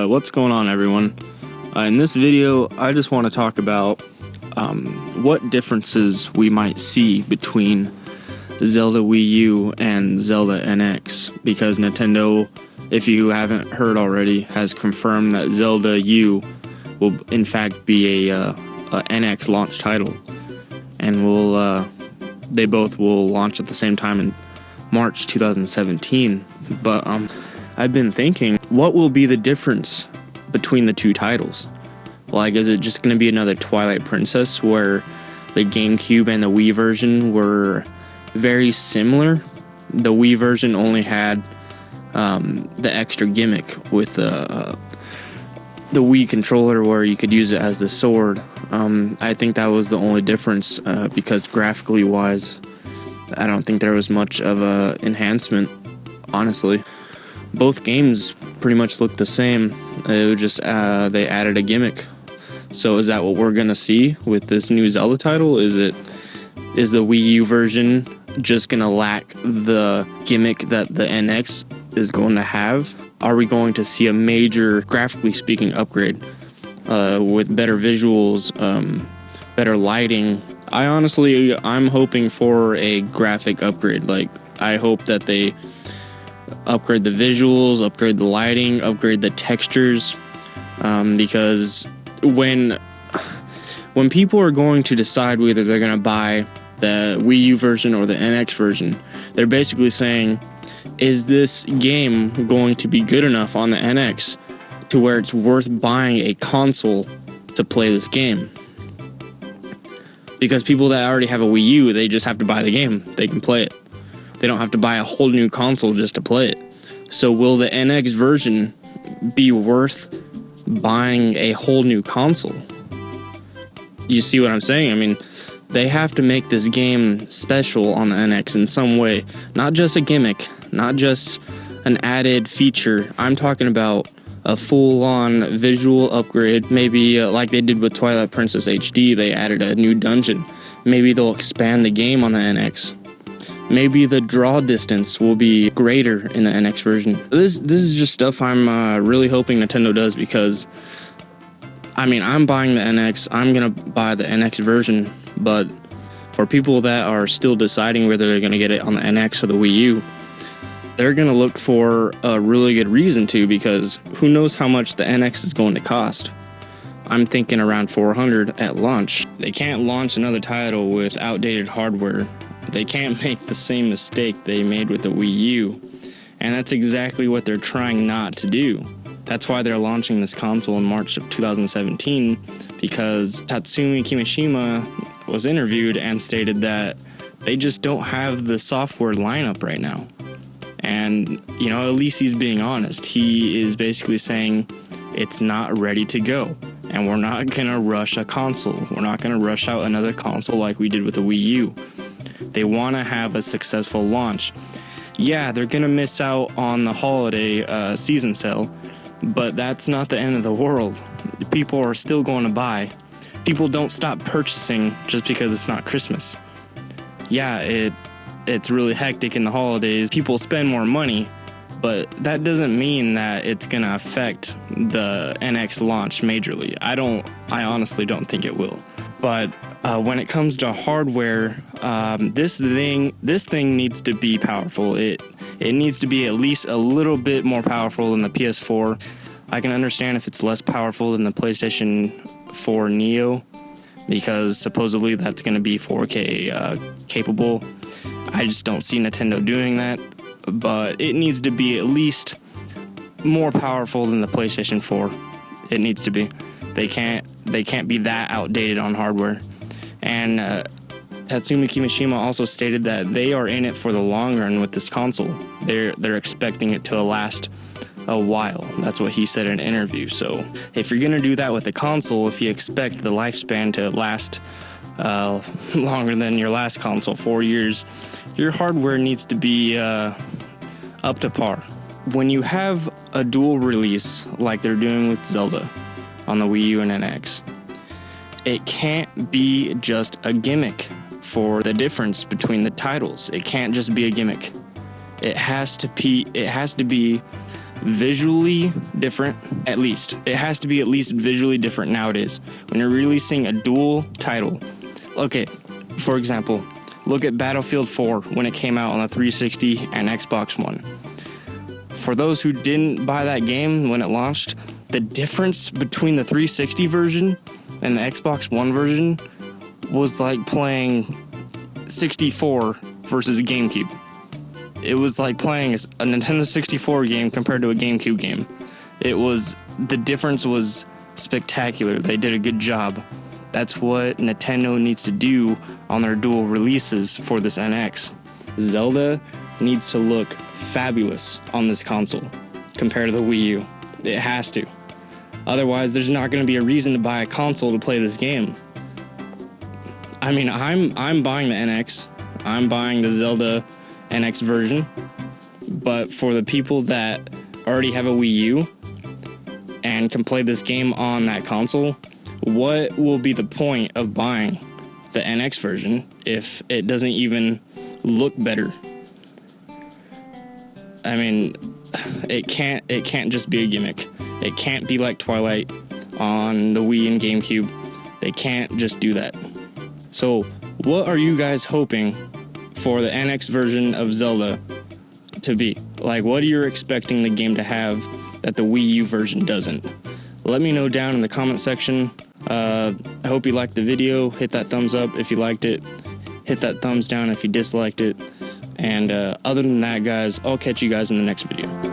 What's going on, everyone? In this video, I just want to talk about what differences we might see between Zelda Wii U and Zelda NX, because Nintendo, if you haven't heard already, has confirmed that Zelda U will in fact be a NX launch title, and they both will launch at the same time in March 2017. But I've been thinking, what will be the difference between the two titles? Like, is it just going to be another Twilight Princess where the GameCube and the Wii version were very similar? The Wii version only had the extra gimmick with the Wii controller where you could use it as the sword. I think that was the only difference, because graphically wise, I don't think there was much of a enhancement, honestly. Both games pretty much look the same. It was just they added a gimmick. So is that what we're gonna see with this new Zelda title? Is the Wii U version just gonna lack the gimmick that the NX is going to have? Are we going to see a major, graphically speaking, upgrade with better visuals, better lighting? I'm hoping for a graphic upgrade. Like, I hope that they upgrade the visuals, upgrade the lighting, upgrade the textures, because when people are going to decide whether they're going to buy the Wii U version or the NX version, they're basically saying, is this game going to be good enough on the NX to where it's worth buying a console to play this game? Because people that already have a Wii U, they just have to buy the game. They can play it. They don't have to buy a whole new console just to play it. So will the NX version be worth buying a whole new console? You see what I'm saying? I mean, they have to make this game special on the NX in some way. Not just a gimmick, not just an added feature. I'm talking about a full-on visual upgrade. Maybe like they did with Twilight Princess HD, they added a new dungeon. Maybe they'll expand the game on the NX. Maybe the draw distance will be greater in the NX version. This is just stuff I'm really hoping Nintendo does, because, I mean, I'm buying the NX. I'm going to buy the NX version, but for people that are still deciding whether they're going to get it on the NX or the Wii U, they're going to look for a really good reason to, because who knows how much the NX is going to cost. I'm thinking around $400 at launch. They can't launch another title with outdated hardware. They can't make the same mistake they made with the Wii U, and that's exactly what they're trying not to do. That's why they're launching this console in March of 2017, because Tatsumi Kimishima was interviewed and stated that they just don't have the software lineup right now. And, you know, at least he's being honest. He is basically saying it's not ready to go, and we're not going to rush a console. We're not going to rush out another console like we did with the Wii U. They want to have a successful launch. Yeah, they're going to miss out on the holiday season sale, but that's not the end of the world. People are still going to buy. People don't stop purchasing just because it's not Christmas. Yeah, it's really hectic in the holidays. People spend more money, but that doesn't mean that it's going to affect the NX launch majorly. I honestly don't think it will. But when it comes to hardware, this thing needs to be powerful. It needs to be at least a little bit more powerful than the PS4. I can understand if it's less powerful than the PlayStation 4 Neo, because supposedly that's going to be 4K capable. I just don't see Nintendo doing that. But it needs to be at least more powerful than the PlayStation 4. It needs to be. They can't be that outdated on hardware. And Tatsumi Kimishima also stated that they are in it for the long run with this console. They're expecting it to last a while. That's what he said in an interview. So if you're gonna do that with a console, if you expect the lifespan to last longer than your last console, 4 years, your hardware needs to be up to par. When you have a dual release like they're doing with Zelda on the Wii U and NX, it can't be just a gimmick for the difference between the titles. It can't just be a gimmick. It has to be visually different, at least. It has to be at least visually different nowadays. When you're releasing a dual title. Okay, for example, look at Battlefield 4 when it came out on the 360 and Xbox One. For those who didn't buy that game when it launched, the difference between the 360 version and the Xbox One version was like playing 64 versus a GameCube. It was like playing a Nintendo 64 game compared to a GameCube game. The difference was spectacular. They did a good job. That's what Nintendo needs to do on their dual releases for this NX. Zelda needs to look fabulous on this console compared to the Wii U. It has to. Otherwise, there's not going to be a reason to buy a console to play this game. I mean, I'm buying the NX. I'm buying the Zelda NX version. But for the people that already have a Wii U and can play this game on that console, what will be the point of buying the NX version if it doesn't even look better? I mean, it can't just be a gimmick. It can't be like Twilight on the Wii and GameCube. They can't just do that. So, what are you guys hoping for the NX version of Zelda to be? Like, what are you expecting the game to have that the Wii U version doesn't? Let me know down in the comment section. I hope you liked the video. Hit that thumbs up if you liked it. Hit that thumbs down if you disliked it. And other than that, guys, I'll catch you guys in the next video.